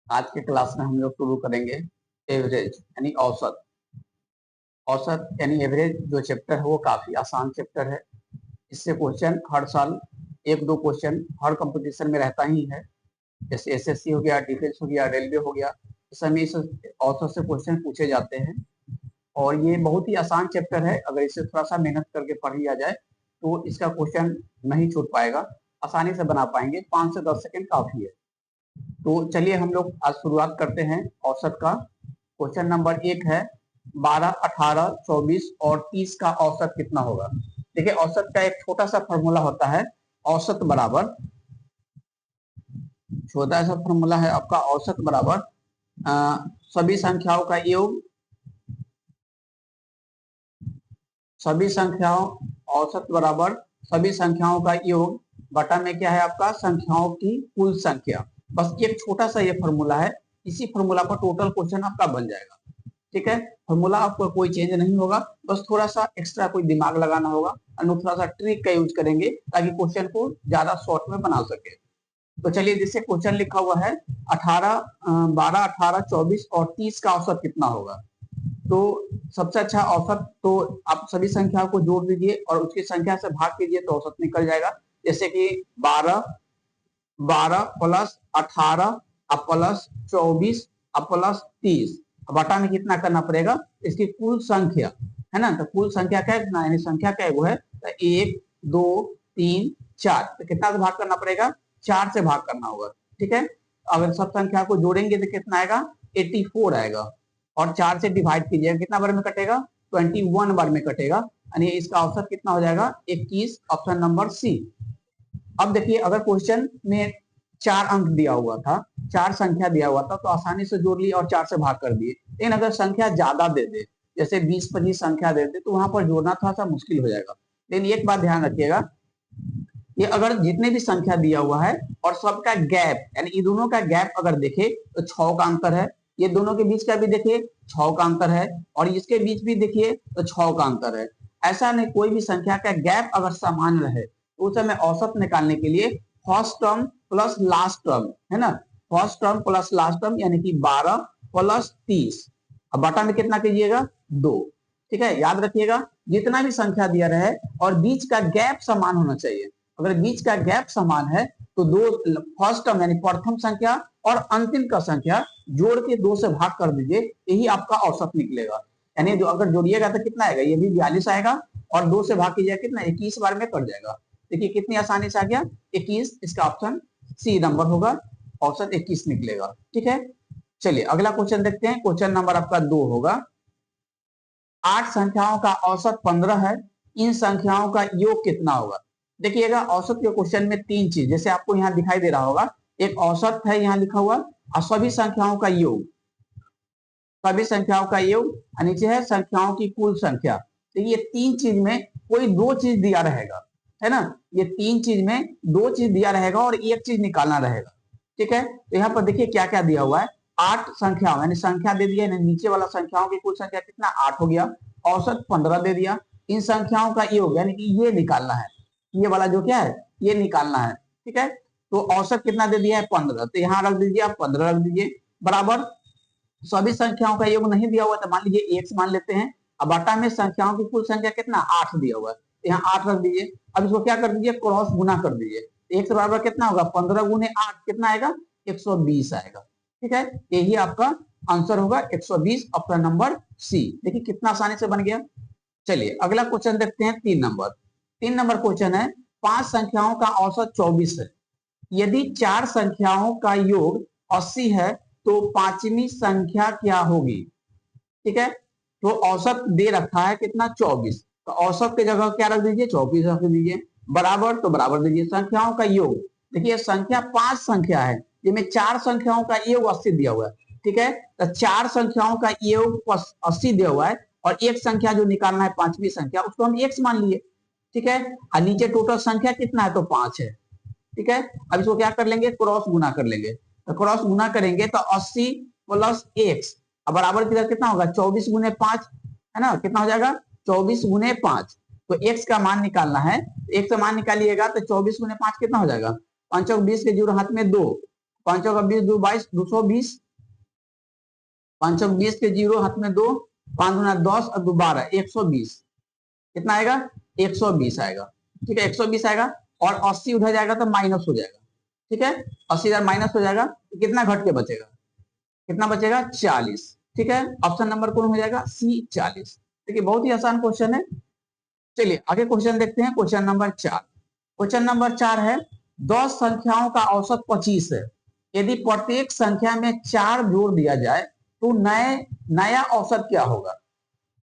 आज के क्लास में हम लोग शुरू करेंगे एवरेज यानी औसत। औसत यानी एवरेज जो चैप्टर है वो काफी आसान चैप्टर है। इससे क्वेश्चन हर साल एक दो क्वेश्चन हर कंपटीशन में रहता ही है। जैसे एसएससी हो गया, डिफेंस हो गया, रेलवे हो गया, इस समय इस औसत से क्वेश्चन पूछे जाते हैं। और ये बहुत ही आसान चैप्टर है, अगर इसे थोड़ा सा मेहनत करके पढ़ लिया जाए तो इसका क्वेश्चन नहीं छूट पाएगा, आसानी से बना पाएंगे। 5 से 10 सेकंड काफी है। तो चलिए हम लोग आज शुरुआत करते हैं औसत का। क्वेश्चन नंबर 1 है 12, 18, 24 और 30 का औसत कितना होगा। देखिए औसत का एक छोटा सा फॉर्मूला होता है, औसत बराबर, छोटा सा फॉर्मूला है आपका, औसत बराबर सभी संख्याओं का योग, सभी संख्याओं, औसत बराबर सभी संख्याओं का योग बटा में क्या है आपका, संख्याओं की कुल संख्या। बस एक छोटा सा ये फॉर्मूला है, इसी फॉर्मूला पर टोटल क्वेश्चन आपका बन जाएगा। ठीक है, फॉर्मूला आपको कोई चेंज नहीं होगा, बस थोड़ा सा एक्स्ट्रा कोई दिमाग लगाना होगा और थोड़ा सा ट्रिक का यूज करेंगे ताकि क्वेश्चन को ज्यादा शॉर्ट में बना सके। तो चलिए, जिससे क्वेश्चन लिखा हुआ है 12, 18, 24 और 30 का औसत कितना होगा। तो सबसे अच्छा औसत तो आप सभी संख्याओं को जोड़ दीजिए और उसकी संख्या से भाग कीजिए तो औसत निकल जाएगा। जैसे कि 12 12 प्लस 18 प्लस 24 प्लस 30 बटा में कितना करना पड़ेगा, इसकी कुल संख्या है ना। तो कुल संख्या क्या है, यानी संख्या क्या है वो है 1 2 3 4, तो कितना से भाग करना पड़ेगा, 4 से भाग करना होगा। ठीक है, अगर सब संख्या को जोड़ेंगे तो कितना आएगा, 84 आएगा और 4 से डिवाइड कीजिएगा, कितना बार में कटेगा, 21 बार में कटेगा, यानी इसका औसत कितना हो जाएगा, 21, ऑप्शन नंबर सी। अब देखिए, अगर क्वेश्चन में 4 अंक दिया हुआ था, 4 संख्या दिया हुआ था तो आसानी से जोड़ ली और 4 से भाग कर दिए। लेकिन अगर संख्या ज्यादा दे दे, जैसे 20-25 संख्या दे दे, तो वहां पर जोड़ना थोड़ा सा मुश्किल हो जाएगा। लेकिन एक बात ध्यान रखिएगा, ये अगर जितने भी संख्या दिया हुआ है और सबका गैप, यानी ये दोनों का गैप अगर देखे तो 6 का अंतर है, ये दोनों के बीच का भी देखिए 6 का अंतर है, और इसके बीच भी देखिए तो 6 का अंतर है। ऐसा नहीं, कोई भी संख्या का गैप अगर समान रहे तो उस समय औसत निकालने के लिए first term plus last term है ना, first term plus last term यानी कि 12 प्लस 30, अब बटा में कितना कीजिएगा, 2। ठीक है, याद रखिएगा, जितना भी संख्या दिया रहे और बीच का गैप समान होना चाहिए। अगर बीच का गैप समान है तो दो, फर्स्ट टर्म यानी प्रथम संख्या और अंतिम का संख्या जोड़ के 2 से भाग कर दीजिए, यही आपका औसत निकलेगा। यानी जो अगर जोड़िएगा तो कितना आएगा, ये भी 42 आएगा और 2 से भाग कीजिएगा कितना, 21 बार में कट जाएगा। देखिए कितनी आसानी से आ गया, 21, इसका ऑप्शन सी नंबर होगा, औसत 21 निकलेगा। ठीक है, चलिए अगला क्वेश्चन देखते हैं। क्वेश्चन नंबर आपका 2 होगा, 8 संख्याओं का औसत 15 है, इन संख्याओं का योग कितना होगा। देखिएगा, औसत के क्वेश्चन में 3 चीज, जैसे आपको यहाँ दिखाई दे रहा होगा, एक औसत है यहाँ लिखा हुआ और सभी संख्याओं का योग, सभी संख्याओं का योग, और नीचे है संख्याओं की कुल संख्या। तो ये 3 चीज में कोई 2 चीज दिया रहेगा, है ना, ये 3 चीज में 2 चीज दिया रहेगा और एक चीज निकालना रहेगा। ठीक है, तो यहाँ पर देखिए क्या क्या दिया हुआ है, 8 संख्याओं यानी संख्या दे दिया, नीचे वाला संख्याओं की कुल संख्या कितना, 8 हो गया, औसत 15 दे दिया, इन संख्याओं का योग यानी कि ये निकालना है, ये वाला जो क्या है ये निकालना है। ठीक है, तो औसत कितना दे दिया है, 15, तो यहाँ रख दीजिए, आप 15 रख दीजिए, बराबर सभी संख्याओं का योग नहीं दिया हुआ तो मान लीजिए 1 मान लेते हैं। अब बटा में संख्याओं की कुल संख्या कितना, 8 दिया हुआ है, यहाँ 8 रख दीजिए। अब इसको क्या कर दीजिए, क्रॉस गुना कर दीजिए, 1 बराबर कितना होगा, 15 गुने 8 कितना आएगा, 120 आएगा। ठीक है, यही आपका आंसर होगा 120, ऑप्शन नंबर सी। देखिए कितना आसानी से बन गया। चलिए अगला क्वेश्चन देखते हैं, 3 नंबर। 3 नंबर क्वेश्चन है, 5 संख्याओं का औसत 24 है, यदि 4 संख्याओं का योग 80 है तो पांचवी संख्या क्या होगी। ठीक है, तो औसत दे रखा है कितना, 24, तो औसत की जगह क्या रख दीजिए, 24 रख दीजिए, बराबर तो बराबर दीजिए, संख्याओं का योग, देखिए संख्या 5 संख्या है, जिसमें 4 संख्याओं का योग 80 दिया हुआ है। ठीक है, तो 4 संख्याओं का योग 80 दिया हुआ है और एक संख्या जो निकालना है पांचवी संख्या, उसको हम x मान लिए। ठीक है, और नीचे टोटल संख्या कितना है, तो 5 है। ठीक है, अब इसको क्या कर लेंगे, क्रॉस गुना कर लेंगे, तो क्रॉस गुना करेंगे तो 80 प्लस x, अब बराबर किधर कितना होगा, 24 गुने 5 है ना, कितना हो जाएगा, 24 गुने 5, तो x का मान निकालना है, x का मान निकालिएगा तो 24 गुने 5 कितना हो जाएगा, 5 और 20 के जीरो हाथ में 2, 5 चौका 20, 2 22, 220, 5 चौक 20 के 0 हाथ में 2, 5 गुना 10 और 2 12, 120। कितना आएगा? 120 आएगा। ठीक है, 120 आएगा। और 80 उधर जाएगा तो माइनस हो जाएगा। ठीक है, 80,000 माइनस हो जाएगा तो कितना घट के बचेगा? कितना बचेगा? 40। ठीक है, ऑप्शन नंबर कौन हो जाएगा? सी, 40। देखिए बहुत ही आसान क्वेश्चन है। चलिए आगे क्वेश्चन देखते हैं। Question number 4। क्वेश्चन नंबर 4 है 10 संख्याओं का औसत 25 है। यदि प्रत्येक संख्या में 4 जोड़ दिया जाए तो नया औसत क्या होगा?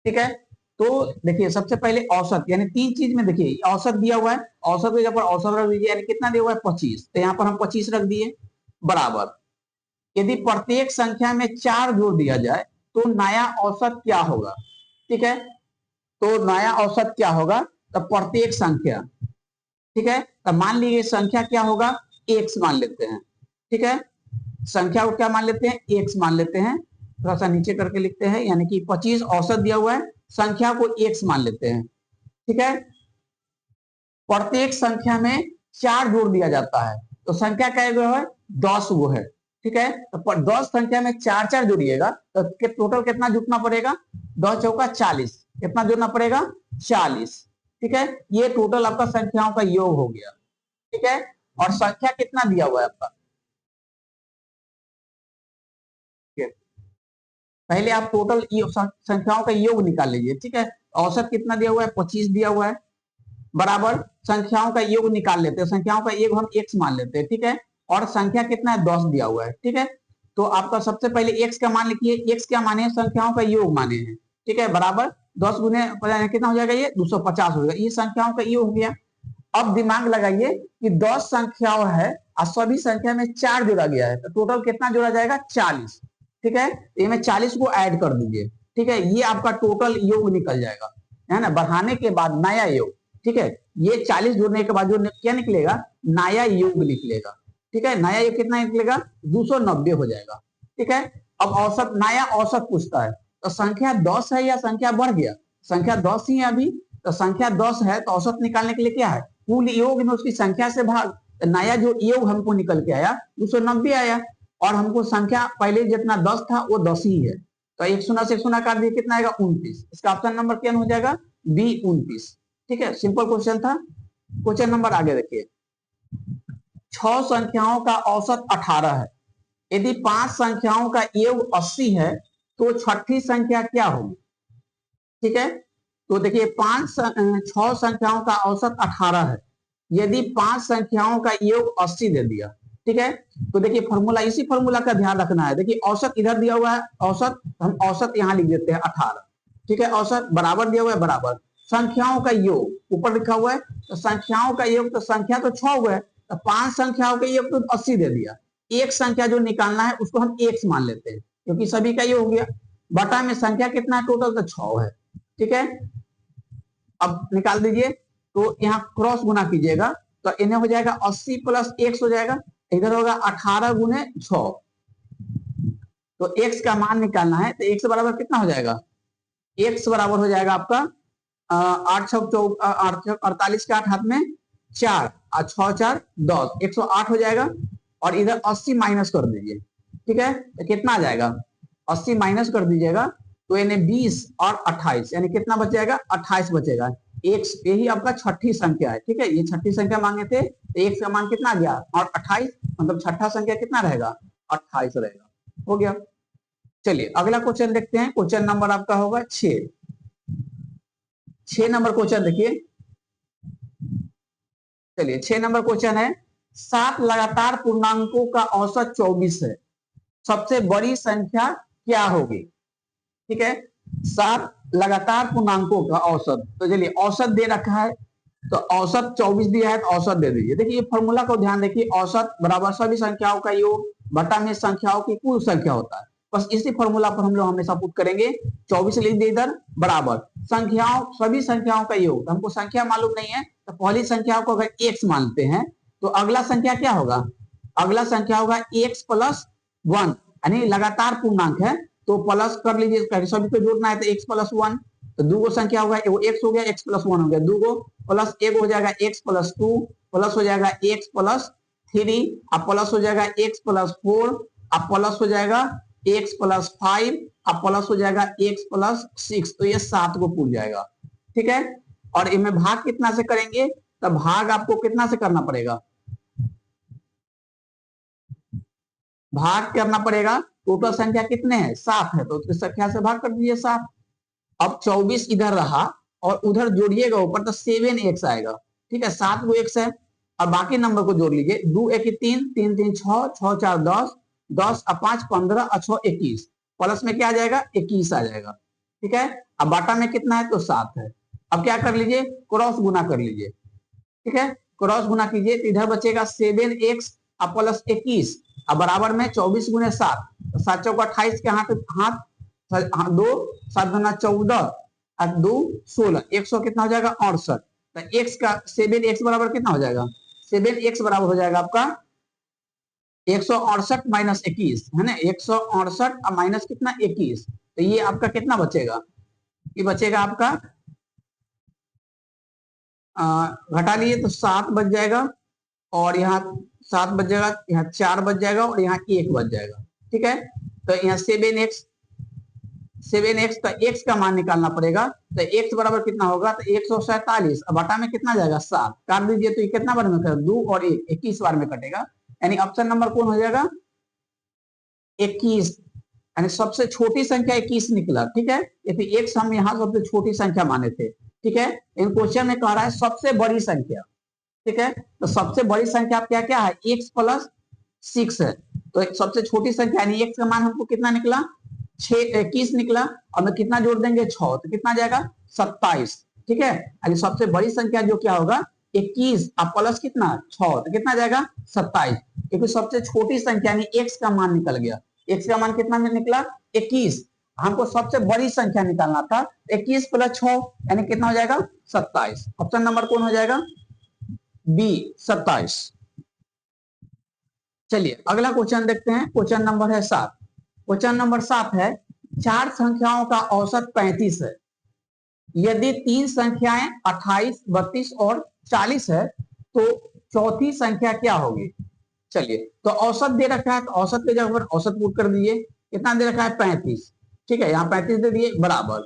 ठीक है, तो देखिए सबसे पहले औसत यानी 3 चीज में देखिए औसत दिया हुआ है, औसत के ऊपर औसत रख दीजिए, यानी कितना दिया हुआ है? 25। तो यहाँ पर हम 25 रख दिए बराबर। यदि प्रत्येक संख्या में 4 जोड़ दिया जाए तो नया औसत क्या होगा? ठीक है, तो नया औसत क्या होगा? तो प्रत्येक संख्या, ठीक है, तो मान लीजिए संख्या क्या होगा? एक्स मान लेते हैं। ठीक है, संख्या को क्या मान लेते हैं? एक्स मान लेते हैं। थोड़ा सा नीचे करके लिखते हैं, यानी कि 25 औसत दिया हुआ है, संख्या को एक्स मान लेते हैं। ठीक है, प्रत्येक संख्या में 4 जोड़ दिया जाता है तो संख्या क्या है? 10 गो है। ठीक है, तो 10 संख्या में 4 4 जोड़िएगा तो टोटल कितना जुटना पड़ेगा? 10 चौका 40। कितना जोड़ना पड़ेगा? 40। ठीक है, ये टोटल आपका संख्याओं का योग हो गया। ठीक है, और संख्या कितना दिया हुआ है आपका? पहले आप टोटल संख्याओं का योग निकाल लीजिए। ठीक है, औसत कितना दिया हुआ है? 25 दिया हुआ है बराबर संख्याओं का योग निकाल लेते हैं। संख्याओं का योग हम x मान लेते हैं। ठीक है, और संख्या कितना है? 10 दिया हुआ है। ठीक है, तो आपका सबसे पहले x का मान लिखिए। x क्या माने? संख्याओं का योग माने हैं। ठीक है, बराबर 10 गुने कितना हो जाएगा? ये 250 हो जाएगा। ये संख्याओं का योग हो गया। अब दिमाग लगाइए कि 10 संख्याओं है और सभी संख्या में 4 जोड़ा गया है तो टोटल कितना जोड़ा जाएगा? 40। ठीक है, ये में 40 को ऐड कर दीजिए। ठीक है, ये आपका टोटल योग निकल जाएगा, है ना, बढ़ाने के बाद नया योग। ठीक है, ये 40 जोड़ने के बाद जो क्या निकलेगा? नया योग निकलेगा। ठीक है, नया योग कितना निकलेगा? 290 हो जाएगा। ठीक है, अब औसत, नया औसत पूछता है तो संख्या 10 है या संख्या बढ़ गया? संख्या 10 ही है अभी, तो संख्या 10 है तो औसत निकालने के लिए क्या है? कुल योग में उसकी संख्या से भाग। तो नया जो योग हमको निकल के आया 290 आया, और हमको संख्या पहले जितना 10 था वो 10 ही है। तो 1 शून्य से 1 शून्य काट दिए, कितना आएगा? 29। इसका ऑप्शन नंबर क्या हो जाएगा? बी, 29। ठीक है, सिंपल क्वेश्चन था। क्वेश्चन नंबर आगे देखिए। 6 संख्याओं का औसत 18 है। यदि 5 संख्याओं का योग 80 है तो छठी संख्या क्या होगी? ठीक है, तो देखिए 6 संख्याओं का औसत 18 है। यदि 5 संख्याओं का योग 80 दे दिया, ठीक है, तो देखिए फॉर्मूला, इसी फॉर्मूला का ध्यान रखना है। देखिए औसत इधर दिया हुआ है, औसत हम औसत यहां लिख देते हैं 18। ठीक है, औसत बराबर दिया हुआ है, बराबर संख्याओं का योग ऊपर लिखा हुआ है, तो संख्याओं का योग, तो संख्या तो 6 हुआ है तो 5 संख्याओं का योग तो 80 दे दिया। एक संख्या जो निकालना है उसको हम एक्स मान लेते हैं क्योंकि सभी का योग हो गया। बटा में संख्या कितना है? टोटल तो 6 है। ठीक है, अब निकाल दीजिए, तो यहाँ क्रॉस गुना कीजिएगा तो इन्हें हो जाएगा 80 प्लस x हो जाएगा, इधर होगा 18 गुने 6। तो x का मान निकालना है तो x बराबर कितना हो जाएगा? x बराबर हो जाएगा आपका 8 48 के 8 हाथ में 4 और 6 4 10, 108 हो जाएगा। और इधर 80 माइनस कर दीजिए। ठीक है, तो कितना आ जाएगा? 80 माइनस कर दीजिएगा तो इन्हें 20 और 28 यानी कितना बच जाएगा? 28 बचेगा। एक, यही आपका छठी संख्या है। ठीक है, ये छठी संख्या मांगे थे तो एक का मान कितना गया? और 28, मतलब छठा संख्या कितना रहेगा? 28 रहेगा। हो गया। चलिए अगला क्वेश्चन देखते हैं। क्वेश्चन नंबर आपका होगा 6। 6 नंबर क्वेश्चन देखिए। चलिए 6 नंबर क्वेश्चन है 7 लगातार पूर्णांकों का औसत 24 है, सबसे बड़ी संख्या क्या होगी? ठीक है, 7 लगातार पूर्णांकों का औसत, तो चलिए औसत दे रखा है तो औसत 24 दिया है तो औसत दे दीजिए। देखिए फॉर्मूला को ध्यान देखिए, औसत बराबर सभी संख्याओं का योग बटा में संख्याओं की कुल संख्या होता है। बस इसी फॉर्मूला पर हम लोग हमेशा पुट करेंगे। 24 लिख दिए इधर, बराबर संख्याओं, सभी संख्याओं का योग। हमको संख्या मालूम नहीं है तो पहली संख्याओं को अगर x मानते हैं तो अगला संख्या क्या होगा? अगला संख्या होगा x प्लस 1, यानी लगातार पूर्णांक है तो प्लस कर लीजिए, सभी को जोड़ना है तो x प्लस 1। तो दो संख्या होगा, एगो x हो गया, x प्लस 1 हो गया, दो प्लस एक हो जाएगा x प्लस 2 प्लस हो जाएगा x प्लस 3, अब प्लस हो जाएगा x प्लस 4, अब प्लस हो जाएगा x प्लस 5, अब प्लस हो जाएगा x प्लस 6, तो ये 7 को पूछ जाएगा। ठीक है, और इनमें भाग कितना से करेंगे, तो भाग आपको कितना से करना पड़ेगा, भाग करना पड़ेगा। टोटल संख्या कितने हैं, 7 है, तो उसकी संख्या से भाग कर दीजिए 7। अब 24 इधर रहा और उधर जोड़िएगा ऊपर तो 7x आएगा। ठीक है, 7 को x है। अब बाकी नंबर को जोड़ लीजिए, 2 1 3, 3 3 6, 6 4 10, 10 और 5 15 और 6 21, प्लस में क्या आ जाएगा, 21 आ जाएगा। ठीक है, अब बाटा में कितना है, तो 7 है। अब क्या कर लीजिए, क्रॉस गुना कर लीजिए। ठीक है, क्रॉस गुना कीजिए तो इधर बचेगा 7x प्लस 21, अब बराबर में 24 गुने 7, 7 चौका 28 के हाथ हाथ, 2 7 गुना 14 और 2 16, 100 कितना हो जाएगा 68, तो x का 7x बराबर कितना हो जाएगा, 7x बराबर हो जाएगा आपका 168 माइनस 21, है ना, 168 और माइनस कितना 21, तो ये आपका कितना बचेगा, ये बचेगा आपका घटा लिए तो 7 बच जाएगा, और यहाँ 7 बच जाएगा, यहाँ 4 बच जाएगा और यहाँ 1 बच जाएगा। ठीक है, तो यहाँ 7x का x का मान निकालना पड़ेगा, तो x बराबर कितना होगा, तो 147, अब बटा में कितना जाएगा 7, काट दीजिए तो ये कितना बार में कटेगा, 2 और 1 21 बार में कटेगा, यानी ऑप्शन नंबर कौन हो जाएगा 21, यानी सबसे छोटी संख्या 21 निकला। ठीक है, ये फिर x हम यहाँ सबसे छोटी संख्या माने थे। ठीक है, इन क्वेश्चन में कह रहा है सबसे बड़ी संख्या। ठीक है, तो सबसे बड़ी संख्या क्या क्या है, x प्लस 6 है, तो सबसे छोटी संख्या यानी x का मान हमको कितना निकला 21 निकला, और मैं कितना जोड़ देंगे 6, तो कितना जाएगा 27। ठीक है, यानी सबसे बड़ी संख्या जो क्या होगा 21 अब प्लस कितना 6, तो कितना जाएगा 27, क्योंकि सबसे छोटी संख्या यानी x का मान निकल गया। x का मान कितना में निकला 21, हमको सबसे बड़ी संख्या निकालना था, 21 प्लस 6 यानी कितना हो जाएगा 27, ऑप्शन नंबर कौन हो जाएगा बी 27। चलिए अगला क्वेश्चन देखते हैं, क्वेश्चन नंबर है 7। क्वेश्चन नंबर 7 है, 4 संख्याओं का औसत 35 है, यदि 3 संख्याएं 28 32 और 40 है तो चौथी संख्या क्या होगी। चलिए, तो औसत दे रखा है, तो औसत के जगह पर औसत पुट कर दीजिए, कितना दे रखा है 35। ठीक है, यहाँ 35 दे दिए बराबर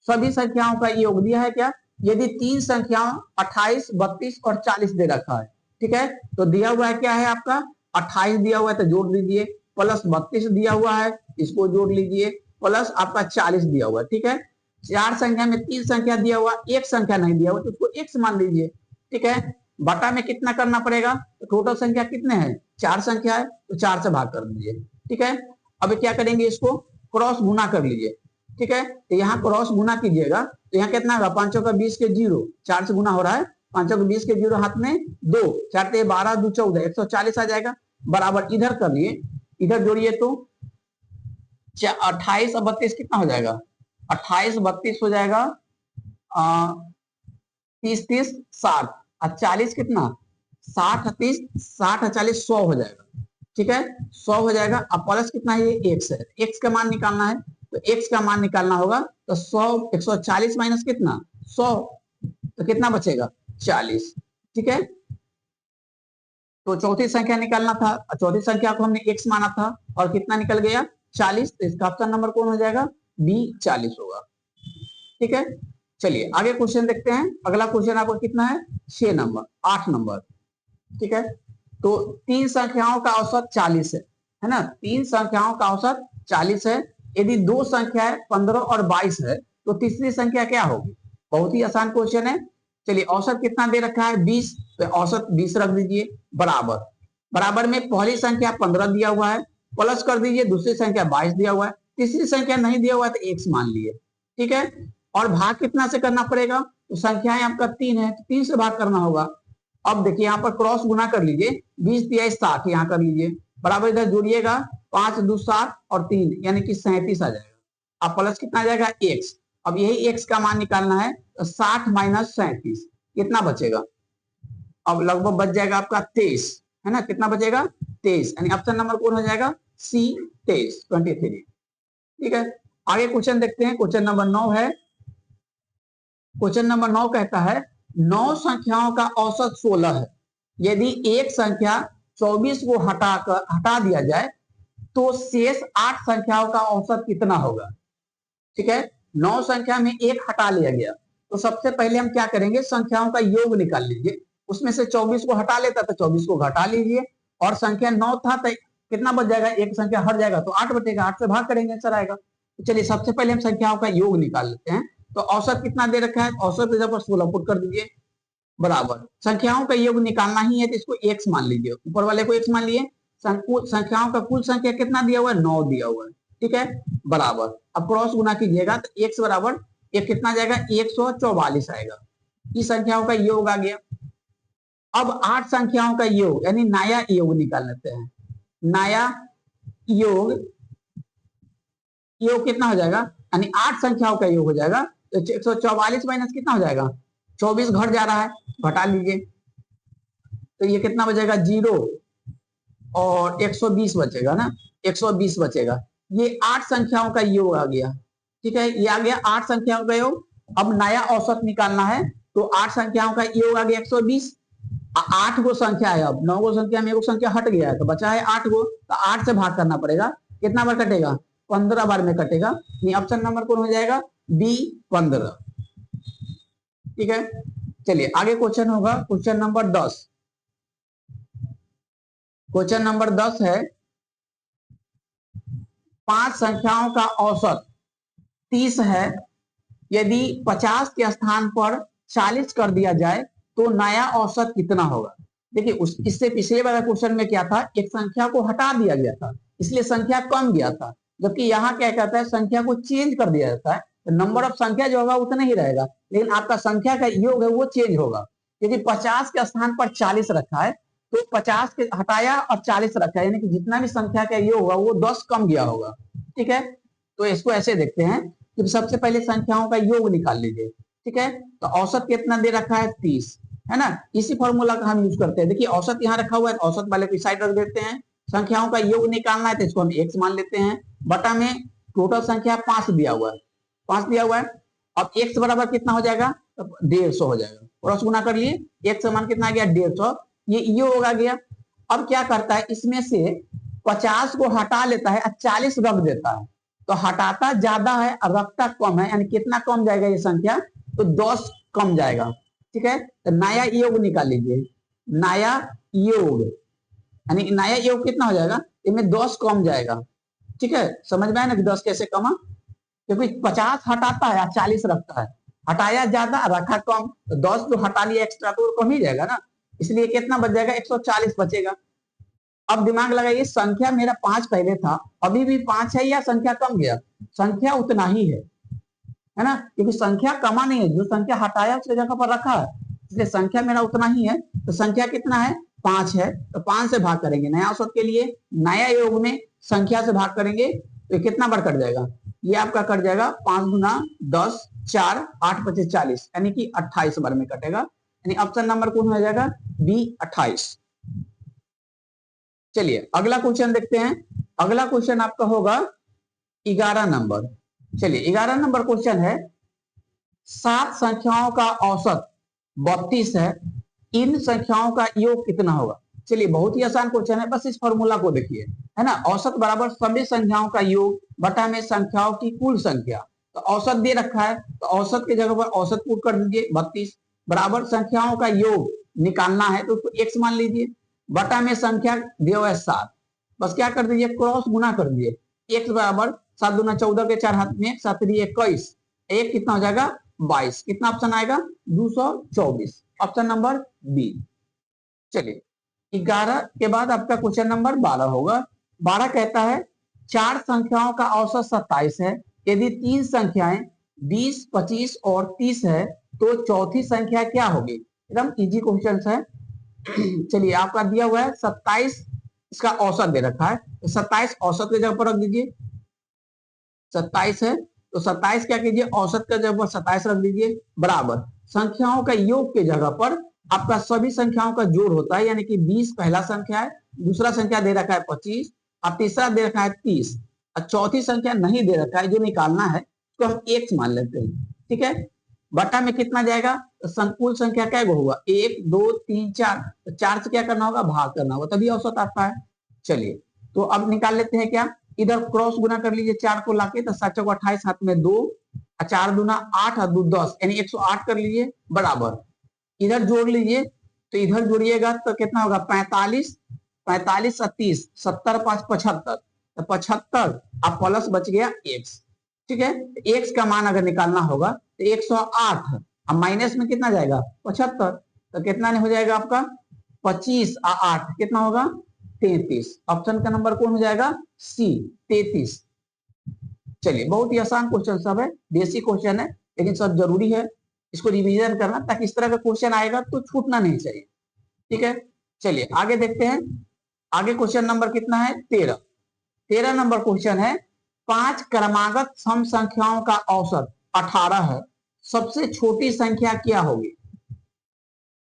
सभी संख्याओं का योग दिया है क्या, यदि 3 संख्याओं 28 32 और 40 दे रखा है। ठीक है, तो दिया हुआ है क्या है आपका 28 दिया हुआ है तो जोड़ दीजिए, प्लस 32 दिया हुआ है इसको जोड़ लीजिए, प्लस आपका 40 दिया हुआ है। ठीक है, 4 संख्या में 3 संख्या दिया हुआ, एक संख्या नहीं दिया हुआ तो उसको x मान लीजिए। ठीक है, बटा में कितना करना पड़ेगा, तो टोटल संख्या कितने हैं 4 संख्या है, तो 4 से भाग कर दीजिए। ठीक है, अब क्या करेंगे, इसको क्रॉस गुना कर लीजिए। ठीक है, तो यहाँ क्रॉस गुना कीजिएगा तो यहाँ कितना होगा 5 का 20 के 0, 4 से गुना हो रहा है, 5 का 20 के 0 हाथ में 2, 4 ते 12 2 14, 140 आ जाएगा, बराबर इधर कर लिए, इधर जोड़िए तो 28 और 32 कितना हो जाएगा, 28 32 हो जाएगा 30 30 60 और 40 कितना 60 30 60 40 100 हो जाएगा। ठीक है, 100 हो जाएगा, अब प्लस कितना है ये x है, x का मान निकालना है, तो x का मान निकालना होगा तो 100 140 माइनस कितना 100, तो कितना बचेगा 40। ठीक है, तो चौथी संख्या निकालना था, चौथी संख्या को हमने x माना था और कितना निकल गया 40, तो इसका ऑप्शन नंबर कौन हो जाएगा बी 40 होगा। ठीक है, चलिए आगे क्वेश्चन देखते हैं, अगला क्वेश्चन आपको कितना है 6 नंबर 8 नंबर। ठीक है, तो 3 संख्याओं का औसत 40 है ना, 3 संख्याओं का औसत 40 है, यदि 2 संख्याएं 15 और 22 है तो तीसरी संख्या क्या होगी। बहुत ही आसान क्वेश्चन है। चलिए औसत कितना दे रखा है 20, तो औसत 20 रख दीजिए, बराबर बराबर में पहली संख्या 15 दिया हुआ है, प्लस कर दीजिए दूसरी संख्या 22 दिया हुआ है, तीसरी संख्या नहीं दिया हुआ है तो x मान लिए। ठीक है, और भाग कितना से करना पड़ेगा, तो संख्याएं आपका 3 है तो 3 से भाग करना होगा। अब देखिए यहाँ पर क्रॉस गुना कर लीजिए, 20 दिया 60 यहाँ कर लीजिए, बराबर इधर जोड़िएगा 5 2 7 और 3 यानी कि 37 आ जाएगा, अब प्लस कितना आ जाएगा x, अब यही x का मान निकालना है, तो 60 माइनस 37 कितना बचेगा, अब लगभग बच जाएगा आपका 23, है ना, कितना बचेगा 23, यानी ऑप्शन नंबर कौन हो जाएगा सी 23। ठीक है, आगे क्वेश्चन देखते हैं, क्वेश्चन नंबर 9 है। क्वेश्चन नंबर 9 कहता है 9 संख्याओं का औसत 16 है, यदि एक संख्या 24 को हटा दिया जाए तो शेष 8 संख्याओं का औसत कितना होगा। ठीक है, 9 संख्या में एक हटा लिया गया, तो सबसे पहले हम क्या करेंगे, संख्याओं का योग निकाल लीजिए। उसमें से 24 को हटा लेता तो 24 को घटा लीजिए, और संख्या 9 था तो कितना बच जाएगा, एक संख्या हट जाएगा तो 8 बचेगा, 8 से भाग करेंगे आंसर आएगा। तो चलिए सबसे पहले हम संख्याओं का योग निकाल लेते हैं। तो औसत कितना दे रखा है, औसत की जगह पर 16 पुट कर दीजिए, बराबर संख्याओं का योग निकालना ही है तो इसको x मान लीजिए, ऊपर वाले को x मान लिए। संख्याओं का कुल संख्या कितना दिया हुआ है, 9 दिया हुआ है। ठीक है, बराबर अब क्रॉस गुना कीजिएगा तो x बराबर एक कितना जाएगा, 144 आएगा। इस संख्याओं का योग आ गया। अब 8 संख्याओं का योग यानी नया योग निकाल लेते हैं। नया योग कितना हो जाएगा, यानी 8 संख्याओं का योग हो जाएगा तो 144 माइनस कितना हो जाएगा, 24 घट जा रहा है, घटा लीजिए तो ये कितना बचेगा, 0 और 120 बचेगा ना, 120 बचेगा। ये 8 संख्याओं का योग आ गया। ठीक है, ये आ गया 8 संख्याओं का योग। अब नया औसत निकालना है तो 8 संख्याओं का योग आ गया 120। 8 गो संख्या है, अब 9 गो संख्या में 1 संख्या हट गया है तो बचा है 8 गो, तो 8 से भाग करना पड़ेगा। कितना बार कटेगा, 15 बार में कटेगा। ऑप्शन नंबर कौन हो जाएगा, बी 15। ठीक है, चलिए आगे क्वेश्चन होगा क्वेश्चन नंबर 10। क्वेश्चन नंबर 10 है 5 संख्याओं का औसत 30 है, यदि 50 के स्थान पर 40 कर दिया जाए तो नया औसत कितना होगा। देखिए इससे पिछले वाला क्वेश्चन में क्या था, एक संख्या को हटा दिया गया था इसलिए संख्या कम गया था, जबकि यहाँ क्या कहता है संख्या को चेंज कर दिया जाता है तो नंबर ऑफ संख्या जो होगा उतना ही रहेगा, लेकिन आपका संख्या का योग है वो चेंज होगा। क्योंकि 50 के स्थान पर 40 रखा है तो 50 के हटाया और 40 रखा है, यानी कि जितना भी संख्या का योग होगा वो 10 कम गया होगा। ठीक है, तो इसको ऐसे देखते हैं कि सबसे पहले संख्याओं का योग निकाल लीजिए। ठीक है, तो औसत कितना दे रखा है, 30 है ना, इसी फॉर्मूला का हम यूज करते हैं। देखिए औसत यहाँ रखा हुआ है, औसत वाले को साइड रख देते हैं। संख्याओं का योग निकालना है तो इसको हम x मान लेते हैं, बटा में टोटल संख्या 5 दिया हुआ है, 5 दिया हुआ है। अब x बराबर कितना हो जाएगा, तो 150 हो जाएगा, क्रॉस गुना कर लिए, x मान कितना आ गया 150, ये योग आ गया। अब क्या करता है, इसमें से 50 को हटा लेता है और 40 रख देता है, तो हटाता ज्यादा है और रखता कम है, यानी कितना कम जाएगा ये संख्या, तो 10 कम जाएगा। ठीक है, तो नया योग निकाल लीजिए। नया योग यानी नया योग कितना हो जाएगा, इनमें 10 कम जाएगा। ठीक है, समझ में आया ना कि 10 कैसे कमा, क्योंकि 50 हटाता है 40 रखता है, हटाया ज्यादा रखा कम, तो 10 जो हटा लिया एक्स्ट्रा तो कम ही जाएगा ना, इसलिए कितना बच जाएगा, 140 बचेगा। अब दिमाग लगाइए, संख्या मेरा 5 पहले था, अभी भी 5 है या संख्या कम गया, संख्या उतना ही है ना, क्योंकि संख्या कमा नहीं है, जो संख्या हटाया उसकी जगह पर रखा है, इसलिए संख्या मेरा उतना ही है। तो संख्या कितना है, 5 है, तो 5 से भाग करेंगे नया औसत के लिए, नया योग में संख्या से भाग करेंगे तो कितना बार कट जाएगा, ये आपका कट जाएगा 5 गुना 10, 4, 8 25 40, यानी कि 28 बार में कटेगा, यानी ऑप्शन नंबर कौन हो जाएगा, बी 28। चलिए अगला क्वेश्चन देखते हैं। अगला क्वेश्चन आपका होगा 11 नंबर। चलिए 11 नंबर क्वेश्चन है 7 संख्याओं का औसत 32 है, इन संख्याओं का योग कितना होगा। चलिए बहुत ही आसान क्वेश्चन है, बस इस फॉर्मूला को देखिए, है ना, औसत बराबर सभी संख्याओं का योग बटा में संख्याओं की कुल संख्या। तो औसत दे रखा है तो औसत की जगह पर औसत पुट कर दीजिए 32, बराबर संख्याओं का योग निकालना है तो उसको x मान लीजिए, बटा में संख्या दिया हुआ है 7, बस क्या कर दीजिए क्रॉस गुना कर दीजिए, x बराबर 7 दूना 14 के 4 हाथ में 7 21, एक कितना हो जाएगा 22, कितना ऑप्शन आएगा 224, ऑप्शन नंबर बी। चलिए 11 के बाद आपका क्वेश्चन नंबर 12 होगा। 12 कहता है 4 संख्याओं का औसत 27 है, यदि 3 संख्याएं 20, 25 और 30 है तो चौथी संख्या क्या होगी। एकदम इजी क्वेश्चन है। चलिए आपका दिया हुआ है 27, इसका औसत दे रखा है तो 27 औसत की जगह पर रख दीजिए, 27 है तो 27 क्या कीजिए औसत का जगह पर 27 रख दीजिए, बराबर संख्याओं का योग के जगह पर आपका सभी संख्याओं का जोड़ होता है, यानी कि 20 पहला संख्या है, दूसरा संख्या दे रखा है 25 और तीसरा दे रखा है 30 और चौथी संख्या नहीं दे रखा है, जो निकालना है तो हम x मान लेते हैं। ठीक है, बटा में कितना जाएगा, तो संकुल संख्या क्या होगा, 1 2 3 4, तो 4 से क्या करना होगा, भाग करना होगा, तभी औसत आता है। चलिए तो अब निकाल लेते हैं क्या, इधर क्रॉस गुना कर लीजिए 4 को लाके, तो 7 चौको 28, हाथ में 2, 4 दूना 8 और 2 10, यानी 108 कर लीजिए बराबर। इधर जोड़ लीजिए, तो इधर जोड़िएगा तो कितना होगा, 45, 45 और 30, 70 5 75, तो 75 अब प्लस बच गया x। ठीक है, x का मान अगर निकालना होगा तो 108, अब माइनस में कितना जाएगा 75, तो कितना नहीं हो जाएगा आपका 25 और 8 कितना होगा 33। ऑप्शन का नंबर कौन हो जाएगा, सी 33। चलिए बहुत ही आसान क्वेश्चन सब है, बेसिक क्वेश्चन है, लेकिन सब जरूरी है, इसको रिवीजन करना ताकि इस तरह का क्वेश्चन आएगा तो छूटना नहीं चाहिए। ठीक है, चलिए आगे देखते हैं। आगे क्वेश्चन नंबर कितना है, 13। 13 नंबर क्वेश्चन है, 5 क्रमागत सम संख्याओं का औसत 18 है, सबसे छोटी संख्या क्या होगी।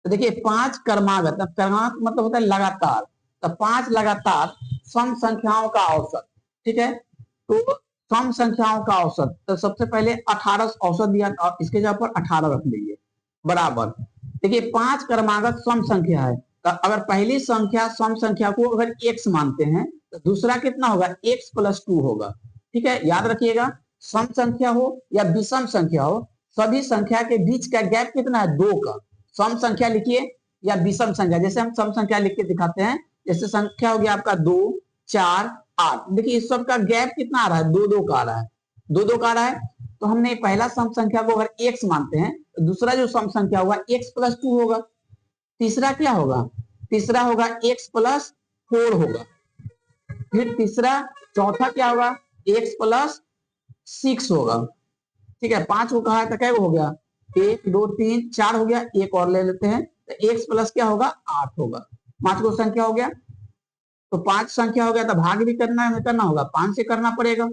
तो देखिए 5 क्रमागत, क्रमागत मतलब होता है लगातार, तो 5 लगातार सम संख्याओं का औसत। ठीक है, तो सम संख्याओं का औसत, तो सबसे पहले 18 औसत दिया और इसके जगह पर 18 रख लीजिए बराबर। देखिए 5 क्रमागत सम संख्या है, तो अगर पहली संख्या सम संख्या को अगर x मानते हैं तो दूसरा कितना होगा, x + 2 होगा। ठीक है, याद रखिएगा सम संख्या हो या विषम संख्या हो, सभी संख्या के बीच का गैप कितना है, 2 का। सम संख्या लिखिए या विषम संख्या, जैसे हम सम संख्या लिख के दिखाते हैं, जैसे संख्या हो गया आपका 2 4 8, देखिए इस सब का गैप कितना आ रहा है, 2 2 का आ रहा है, 2 2 का आ रहा है। तो हमने पहला सम संख्या को अगर x मानते हैं तो दूसरा जो सम संख्या होगा x + 2 होगा, तीसरा क्या होगा, तीसरा होगा x + 4 होगा, फिर तीसरा चौथा क्या होगा, x + 6 होगा। ठीक है, 5 को कहा है तो क्या हो गया, 1 2 3 4 हो गया, एक और ले लेते हैं तो x + क्या होगा 8 होगा। 5 को संख्या हो गया, तो 5 संख्या हो गया तो भाग भी करना होगा, 5 से करना पड़ेगा।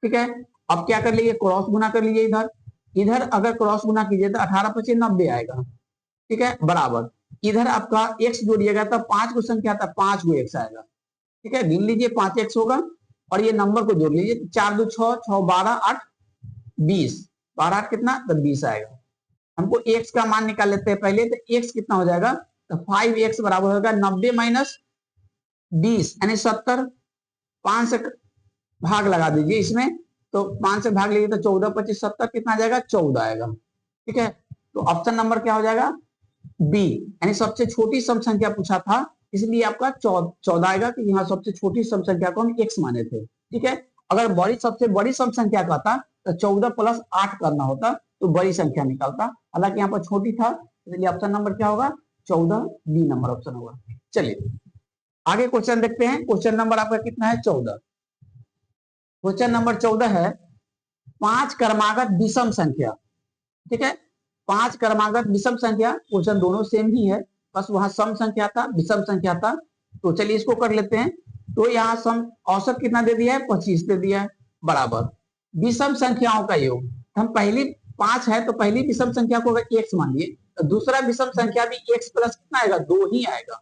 ठीक है, अब क्या कर लीजिए, क्रॉस गुना कर लीजिए, इधर इधर अगर क्रॉस गुना कीजिए तो 18 × 5 = 90 आएगा। ठीक है, बराबर इधर आपका x जोड़िएगा तो 5 को संख्या था, 5 को x आएगा। ठीक है, गिन लीजिए 5x होगा और ये नंबर को जोड़ लीजिए, 4 2 6 6 12 8 20, 12 8 कितना, तो 20 आएगा। हमको x का मान निकाल लेते हैं पहले, तो x कितना हो जाएगा, तो 5x बराबर होगा 90 - 20 यानी 70। 5 से भाग लगा दीजिए इसमें, तो 5 से भाग लीजिए तो 14 25 70 कितना आ जाएगा, 14 आएगा। ठीक है, तो ऑप्शन नंबर क्या हो जाएगा, बी, यानी सबसे छोटी सम संख्या पूछा था, इसलिए आपका 14 आएगा कि यहाँ सबसे छोटी सम संख्या को हम x माने थे। ठीक है, अगर बड़ी सबसे बड़ी सम संख्या का था तो 14 + 8 करना होता तो बड़ी संख्या निकलता, हालांकि यहाँ पर छोटी था, इसलिए ऑप्शन नंबर क्या होगा, 14, बी नंबर ऑप्शन होगा। चलिए आगे क्वेश्चन देखते हैं, क्वेश्चन नंबर आपका कितना है, 14। क्वेश्चन नंबर 14 है, 5 क्रमागत विषम संख्या। ठीक है, 5 क्रमागत विषम संख्या, क्वेश्चन दोनों सेम ही है, बस वहां सम संख्या था विषम संख्या था। तो चलिए इसको कर लेते हैं, तो यहाँ सम औसत कितना दे दिया है, 25 दे दिया है बराबर विषम संख्याओं का योग। हम पहली 5 है तो पहली विषम संख्या को अगर x मानिए तो दूसरा विषम संख्या भी x + कितना आएगा, 2 ही आएगा।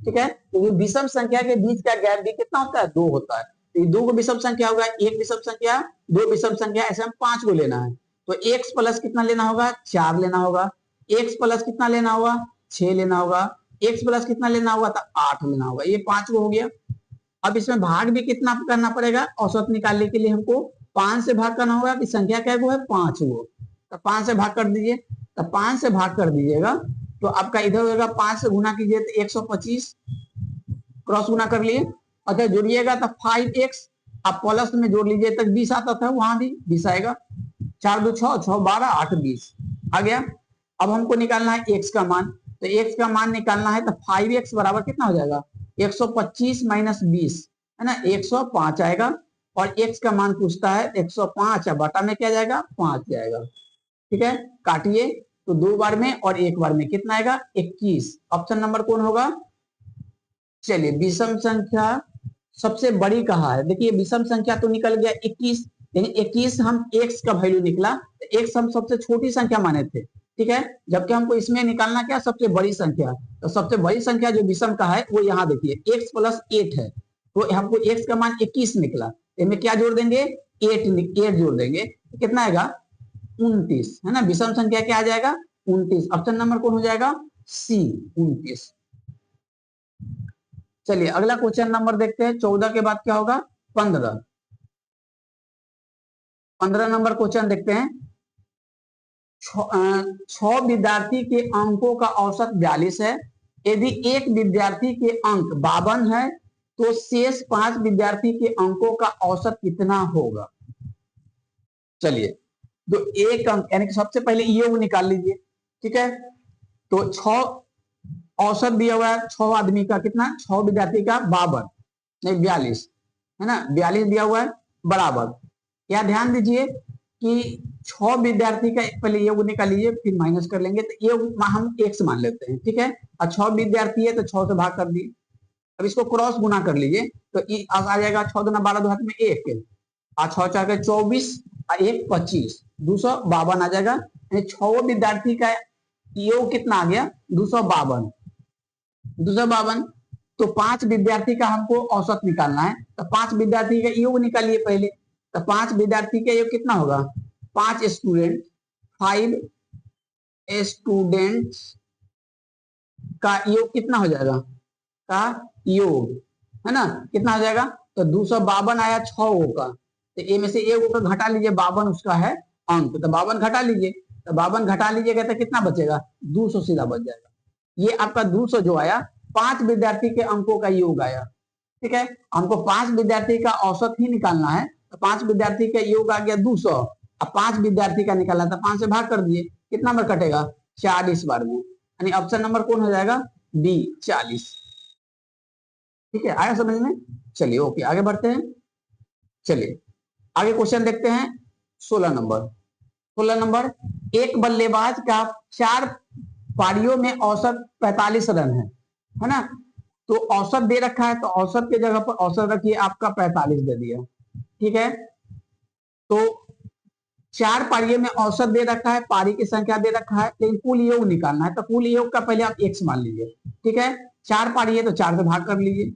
ठीक है, तो विषम संख्या के बीच का गैप भी कितना होता है, 2 होता है। तो 2 को विषम संख्या होगा, एक विषम संख्या 2 विषम संख्या, ऐसे हम 5 को लेना है, तो x + कितना लेना होगा, 4 लेना होगा, x + कितना लेना होगा, 6 लेना होगा, x + कितना लेना होगा, तो 8 लेना होगा, ये 5 को हो गया। अब इसमें भाग भी कितना करना पड़ेगा, औसत निकालने के लिए हमको 5 से भाग करना होगा कि संख्या क्या है 5 को, तो 5 से भाग कर दीजिए, तो 5 से भाग कर दीजिएगा तो आपका इधर होगा 5 से गुना कीजिए तो 125, क्रॉस गुना कर लिए, अच्छा जोड़िएगा तो 5x, आप प्लस में जोड़ लीजिए तक 20 आता था, वहां भी 20 आएगा, 4 2 6 6 12 8 20 आ गया। अब हमको निकालना है x का मान, तो x का मान निकालना है तो 5x बराबर कितना हो जाएगा, 125 - 20 है ना, 105 आएगा, और x का मान पूछता है 105, बटा में क्या जाएगा, 5 जाएगा। ठीक है, काटिए तो 2 बार में और 1 बार में कितना आएगा, 21। ऑप्शन नंबर कौन होगा, चलिए विषम संख्या सबसे बड़ी कहा है, देखिए विषम संख्या तो निकल गया 21, लेकिन 21 हम x का वैल्यू निकला, तो x हम सबसे छोटी संख्या माने थे। ठीक है, जबकि हमको इसमें निकालना क्या, सबसे बड़ी संख्या, तो सबसे बड़ी संख्या जो विषम का है वो यहाँ देखिए x + 8 है, तो हमको x का मान 21 निकला, इनमें क्या जोड़ देंगे, 8 जोड़ देंगे, कितना आएगा 29 है ना, विषम संख्या क्या आ जाएगा 29। ऑप्शन नंबर कौन हो जाएगा सी 29। चलिए अगला क्वेश्चन नंबर देखते हैं, 14 के बाद क्या होगा 15। 15 नंबर क्वेश्चन देखते हैं। 6 विद्यार्थी के अंकों का औसत 42 है। यदि एक विद्यार्थी के अंक 52 है तो शेष 5 विद्यार्थी के अंकों का औसत कितना होगा। चलिए तो एक अंक यानी कि सबसे पहले योग निकाल लीजिए, ठीक है। तो 6 औसत दिया हुआ है 6 आदमी का, कितना 6 विद्यार्थी का 52 नहीं 42 है ना, 42 दिया हुआ है बराबर। या ध्यान दीजिए कि 6 विद्यार्थी का पहले योग निकाल लीजिए फिर माइनस कर लेंगे, तो योग हम x मान लेते हैं, ठीक है। और 6 विद्यार्थी है तो 6 से भाग कर दिए। अब इसको क्रॉस गुना कर लीजिए तो आ जाएगा 6 दूना 12 दो हाथ में 1 और 6 4 के 24 और 1 25 252 आ जाएगा। यानी 6 विद्यार्थी का योग कितना आ गया 252। 252 तो 5 विद्यार्थी का हमको औसत निकालना है, तो 5 विद्यार्थी का योग निकालिए पहले। तो 5 विद्यार्थी का योग कितना होगा 5 स्टूडेंट 5 स्टूडेंट्स का योग कितना हो जाएगा का योग है ना, कितना हो जाएगा। तो 252 आया 6 का, तो ए में से एक ऊपर घटा लीजिए 52 उसका है अंक, तो 52 घटा लीजिए, तो 52 घटा लीजिएगा तो कितना बचेगा 200 सीधा बच जाएगा। ये आपका 200 जो आया 5 विद्यार्थी के अंकों का योग आया, ठीक है। हमको 5 विद्यार्थी का औसत ही निकालना है, तो 5 विद्यार्थी का योग आ गया 200। अब 5 विद्यार्थी का निकालना था 5 से भाग कर दिए, कितना बार कटेगा 40 बार में, यानी ऑप्शन नंबर कौन हो जाएगा बी 40। ठीक है आया समझ में। चलिए ओके आगे बढ़ते हैं। चलिए आगे क्वेश्चन देखते हैं 16 नंबर। 16 नंबर, एक बल्लेबाज का 4 पारियों में औसत 45 रन है ना। तो औसत दे रखा है, तो औसत के जगह पर औसत रखिए आपका 45 दे दिया, ठीक है। तो 4 पारियों में औसत दे रखा है, पारी की संख्या दे रखा है, लेकिन कुल योग निकालना है, तो कुल योग का पहले आप x मान लीजिए, ठीक है। 4 पारी है तो 4 से भाग कर लीजिए।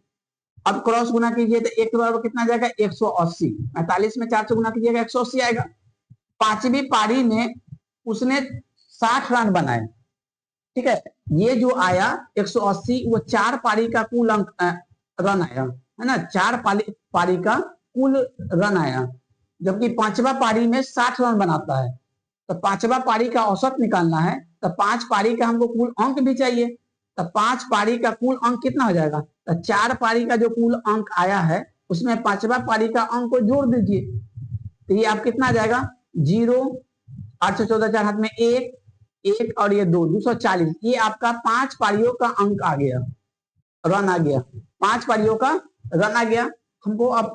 अब क्रॉस गुना कीजिए तो एक बराबर कितना जाएगा 180। 45 में 4 से गुना कीजिएगा 180 आएगा। 5वीं पारी में उसने 60 रन बनाए, ठीक है। ये जो आया 180 वो 4 पारी का कुल अंक रन आया है ना, 4 पारी का कुल रन आया, जबकि 5वां पारी में 60 रन बनाता है। तो 5वां पारी का औसत निकालना है, तो 5 पारी का हमको कुल अंक भी चाहिए, तो 5 पारी का कुल अंक कितना हो जाएगा, तो 4 पारी का जो कुल अंक आया है उसमें 5वां पारी का अंक को जोड़ दीजिए, तो ये आप कितना आ जाएगा 0 8 से 14 4 हाथ में 1 और ये 2 240। ये आपका 5 पारियों का अंक आ गया, रन आ गया, 5 पारियों का रन आ गया। हमको अब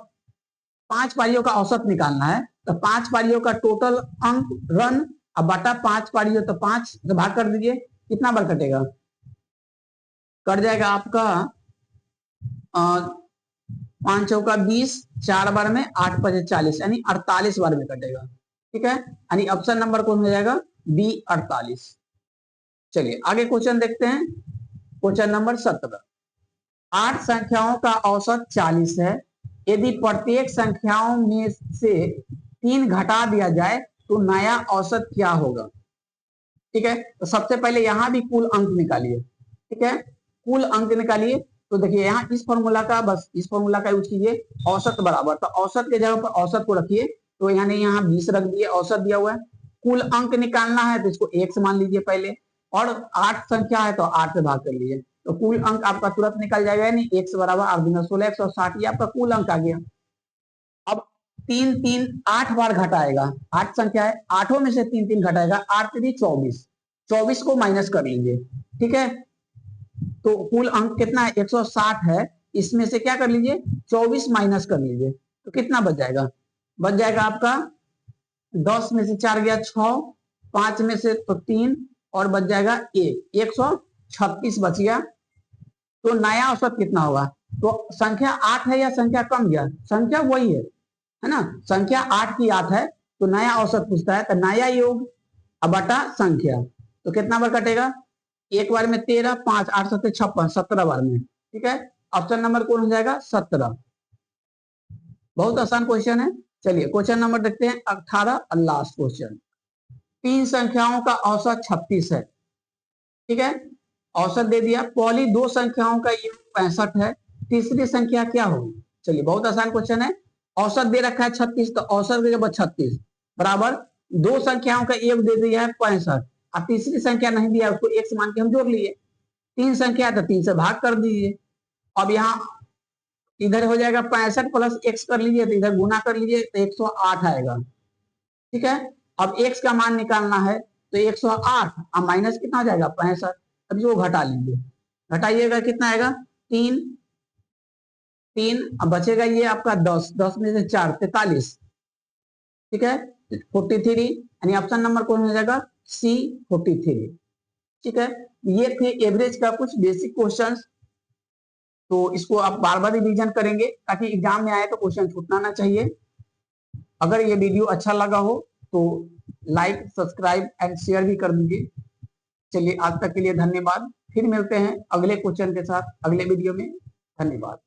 5 पारियों का औसत निकालना है, तो 5 पारियों का टोटल अंक रन अब बटा 5 पारियों, तो 5 से भाग कर दीजिए, कितना बार कटेगा, कट जाएगा आपका 5 चौका 20, 4 बार में 8 5 40, यानी 48 बार में कटेगा, ठीक है। यानी ऑप्शन नंबर कौन हो जाएगा बी 48। चलिए आगे क्वेश्चन देखते हैं, क्वेश्चन नंबर 17। 8 संख्याओं का औसत 40 है। यदि प्रत्येक संख्याओं में से 3 घटा दिया जाए तो नया औसत क्या होगा। ठीक है, तो सबसे पहले यहां भी कुल अंक निकालिए, ठीक है, कुल अंक निकालिए। तो देखिए यहाँ इस फॉर्मूला का, बस इस फॉर्मूला का यूज कीजिए, औसत बराबर, तो औसत के जगह पर औसत को रखिए, तो यानी यहाँ 20 रख दिए, औसत दिया हुआ है। कुल अंक निकालना है तो इसको 1 से मान लीजिए पहले, और 8 संख्या है तो 8 से भाग कर लीजिए, तो कुल अंक आपका तुरंत निकल जाएगा, यानी 1 बराबर 8 दूना 16 160, ये आपका कुल अंक आ गया। अब 3 3 8 बार घटाएगा, 8 संख्या है, 8 में से 3 3 घटाएगा, 8 3 24, 24 को माइनस कर लीजिए, ठीक है। तो कुल अंक कितना है 160 है, इसमें से क्या कर लीजिए 24 माइनस कर लीजिए, तो कितना बच जाएगा, बच जाएगा आपका 10 में से 4 गया 6, 5 में से तो 3 और बच जाएगा 1, 136 बच गया। तो नया औसत कितना होगा, तो संख्या 8 है या संख्या कम गया, संख्या वही है ना, संख्या 8 की 8 है, तो नया औसत पूछता है, तो नया योग अब बटा संख्या, तो कितना बार कटेगा, एक बार में 13, 5 8 7 56, 17 बार में, ठीक है। ऑप्शन नंबर कौन हो जाएगा 17। बहुत आसान क्वेश्चन है। चलिए क्वेश्चन नंबर देखते हैं 18 और लास्ट क्वेश्चन। तीन संख्याओं का औसत 36 है, ठीक है, औसत दे दिया। पहली दो संख्याओं का योग 65 है, तीसरी संख्या क्या होगी? चलिए बहुत आसान क्वेश्चन है। औसत दे रखा है 36, तो औसत के जब 36 बराबर दो संख्याओं का योग दे दिया है 65, अब तीसरी संख्या नहीं दिया, उसको एक मान के हम जोड़ लिए। तीन संख्या तो 3 से भाग कर दीजिए। अब यहाँ इधर हो जाएगा 65 प्लस x कर लीजिए, तो इधर गुना कर लीजिए तो 108 आएगा, ठीक है। अब x का मान निकालना है तो 108 अब माइनस कितना हो जाएगा 65, अब जो घटा लीजिए, घटाइएगा कितना आएगा 3, 3 अब बचेगा ये आपका 10, 10 में से 4 43, ठीक है 43, यानी ऑप्शन नंबर कौन हो जाएगा सी 43, ठीक है। ये थे एवरेज का कुछ बेसिक क्वेश्चंस, तो इसको आप बार बार रिवीजन करेंगे ताकि एग्जाम में आए तो क्वेश्चन छूटना ना चाहिए। अगर ये वीडियो अच्छा लगा हो तो लाइक सब्सक्राइब एंड शेयर भी कर दीजिए। चलिए आज तक के लिए धन्यवाद, फिर मिलते हैं अगले क्वेश्चन के साथ अगले वीडियो में। धन्यवाद।